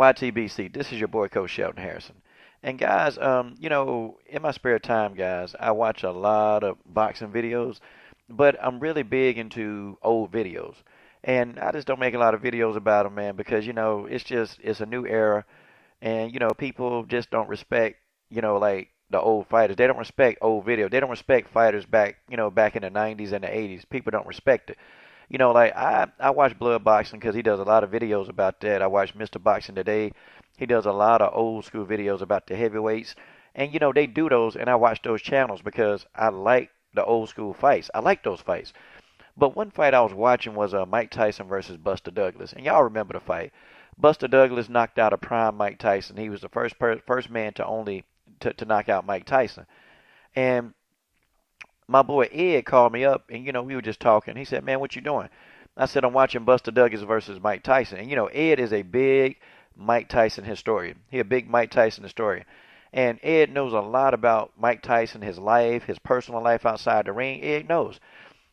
YTBC, this is your boy Coach Shelton Harrison. And guys, in my spare time, guys, I watch a lot of boxing videos, but I'm really big into old videos. And I just don't make a lot of videos about them, man, because, it's a new era, and, people just don't respect, like the old fighters. They don't respect old video. They don't respect fighters back, back in the 90s and the 80s. People don't respect it. Like I watch Blood Boxing because he does a lot of videos about that. I watch Mr. Boxing Today. He does a lot of old school videos about the heavyweights. And, they do those, and I watch those channels because I like the old school fights. I like those fights. But one fight I was watching was Mike Tyson versus Buster Douglas. And y'all remember the fight. Buster Douglas knocked out a prime Mike Tyson. He was the first man to knock out Mike Tyson. And my boy Ed called me up, and we were just talking. He said, "Man, what you doing?" I said, "I'm watching Buster Douglas versus Mike Tyson." And Ed is a big Mike Tyson historian. He a big Mike Tyson historian, and Ed knows a lot about Mike Tyson, his life, his personal life outside the ring. Ed knows,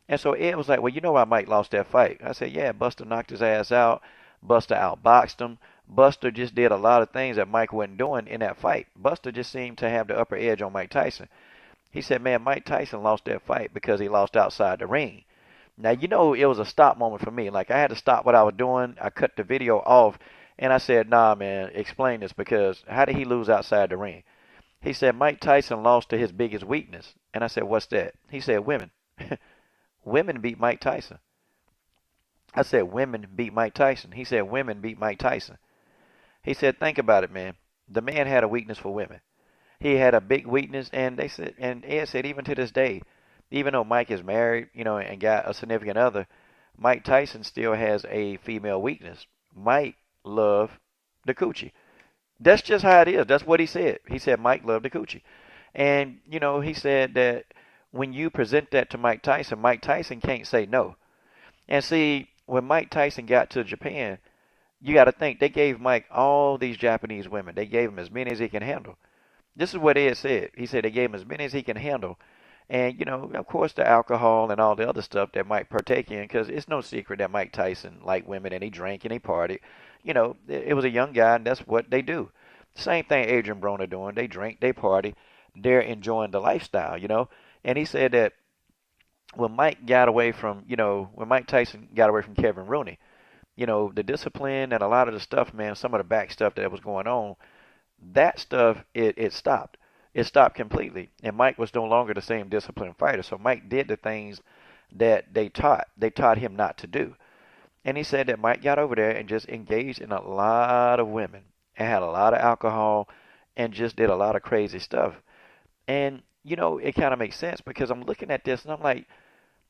and so Ed was like, "Well, you know why Mike lost that fight?" I said, "Yeah, Buster knocked his ass out. Buster outboxed him. Buster just did a lot of things that Mike wasn't doing in that fight. Buster just seemed to have the upper edge on Mike Tyson." He said, "Man, Mike Tyson lost that fight because he lost outside the ring." Now, it was a stop moment for me. Like, I had to stop what I was doing. I cut the video off, and I said, "Nah, man, explain this, because how did he lose outside the ring?" He said, "Mike Tyson lost to his biggest weakness." And I said, "What's that?" He said, "Women." Women beat Mike Tyson. I said, "Women beat Mike Tyson." He said, "Women beat Mike Tyson." He said, "Think about it, man. The man had a weakness for women. He had a big weakness," and they said, and Ed said, even to this day, even though Mike is married, and got a significant other, Mike Tyson still has a female weakness. Mike loved the coochie. That's just how it is. That's what he said. He said Mike loved the coochie. And, he said that when you present that to Mike Tyson can't say no. And see, when Mike Tyson got to Japan, you got to think they gave Mike all these Japanese women. They gave him as many as he can handle. This is what Ed said. He said they gave him as many as he can handle. And, of course, the alcohol and all the other stuff that Mike partake in, because it's no secret that Mike Tyson liked women and he drank and he partied. It was a young guy, and that's what they do. Same thing Adrian Broner doing. They drink, they party, they're enjoying the lifestyle. And he said that when Mike Tyson got away from Kevin Rooney, the discipline and a lot of the stuff, man, some of the back stuff that was going on, that stuff, it stopped. It stopped completely. And Mike was no longer the same disciplined fighter. So Mike did the things that they taught him not to do. And he said that Mike got over there and just engaged in a lot of women and had a lot of alcohol and just did a lot of crazy stuff. And, it kind of makes sense, because I'm looking at this and I'm like,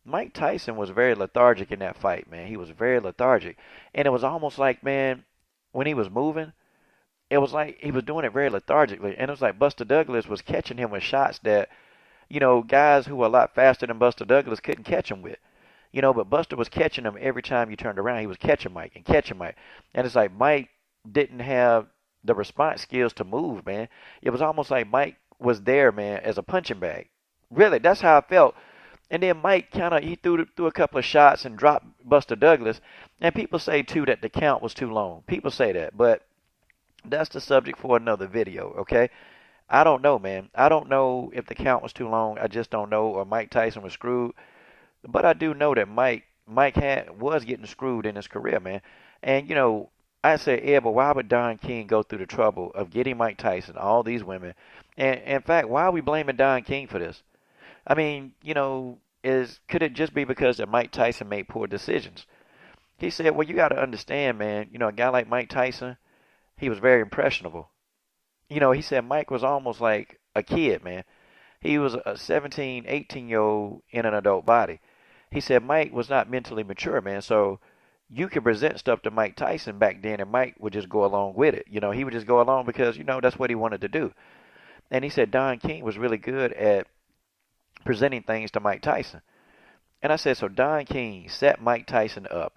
Mike Tyson was very lethargic in that fight, man. He was very lethargic. And it was almost like, man, when he was moving, it was like he was doing it very lethargically. And it was like Buster Douglas was catching him with shots that, guys who were a lot faster than Buster Douglas couldn't catch him with. But Buster was catching him every time you turned around. He was catching Mike and catching Mike. And it's like Mike didn't have the response skills to move, man. It was almost like Mike was there, man, as a punching bag. Really, that's how I felt. And then Mike he threw a couple of shots and dropped Buster Douglas. And people say, too, that the count was too long. People say that. But that's the subject for another video, okay? I don't know, man. I don't know if the count was too long. I just don't know. Or Mike Tyson was screwed. But I do know that Mike was getting screwed in his career, man. And, I say, "Yeah, but why would Don King go through the trouble of getting Mike Tyson, all these women?" And in fact, why are we blaming Don King for this? I mean, could it just be because that Mike Tyson made poor decisions? He said, "Well, you got to understand, man, a guy like Mike Tyson, he was very impressionable." He said Mike was almost like a kid, man. He was a 17, 18-year-old in an adult body. He said Mike was not mentally mature, man. So you could present stuff to Mike Tyson back then, and Mike would just go along with it. He would just go along because, that's what he wanted to do. And he said Don King was really good at presenting things to Mike Tyson. And I said, so Don King set Mike Tyson up.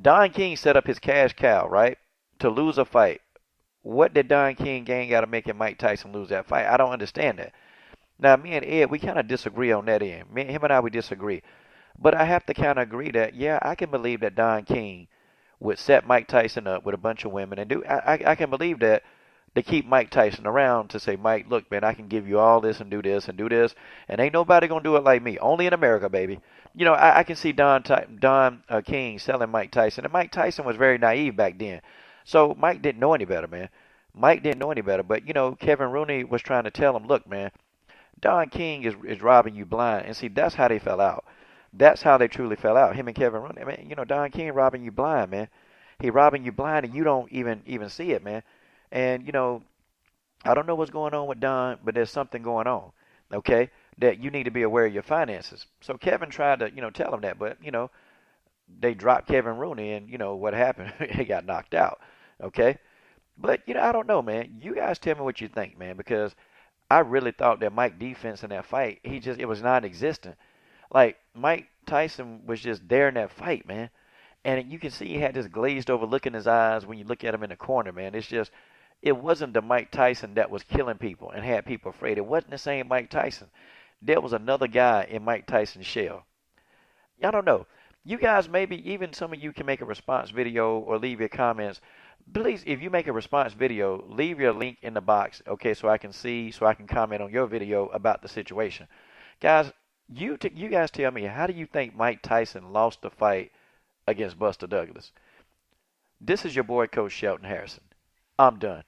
Don King set up his cash cow, right, to lose a fight. What did Don King gain out of making Mike Tyson lose that fight? I don't understand that. Now, me and Ed, we kind of disagree on that end. Him and I, we disagree. But I have to kind of agree that, yeah, I can believe that Don King would set Mike Tyson up with a bunch of women and do. I can believe that they keep Mike Tyson around to say, Mike, look, man, I can give you all this and do this, and ain't nobody gonna do it like me. Only in America, baby. I can see Don King selling Mike Tyson, and Mike Tyson was very naive back then, so Mike didn't know any better, man. Mike didn't know any better, but Kevin Rooney was trying to tell him, look, man, Don King is robbing you blind, and see that's how they fell out. That's how they truly fell out. Him and Kevin Rooney. I mean, Don King robbing you blind, man. He robbing you blind, and you don't even see it, man. And I don't know what's going on with Don, but there's something going on. Okay, that you need to be aware of your finances. So Kevin tried to tell him that, but they dropped Kevin Rooney, and what happened? He got knocked out. Okay, but I don't know, man. You guys tell me what you think, man, because I really thought that Mike defense in that fight, it was non-existent. Like Mike Tyson was just there in that fight, man. And you can see he had this glazed over look in his eyes when you look at him in the corner, man. It wasn't the Mike Tyson that was killing people and had people afraid. It wasn't the same Mike Tyson. There was another guy in Mike Tyson's shell. I don't know. You guys, maybe even some of you can make a response video or leave your comments. Please, if you make a response video, leave your link in the box, okay, so I can see, so I can comment on your video about the situation. Guys, you guys tell me, how do you think Mike Tyson lost the fight against Buster Douglas? This is your boy, Coach Shelton Harrison. I'm done.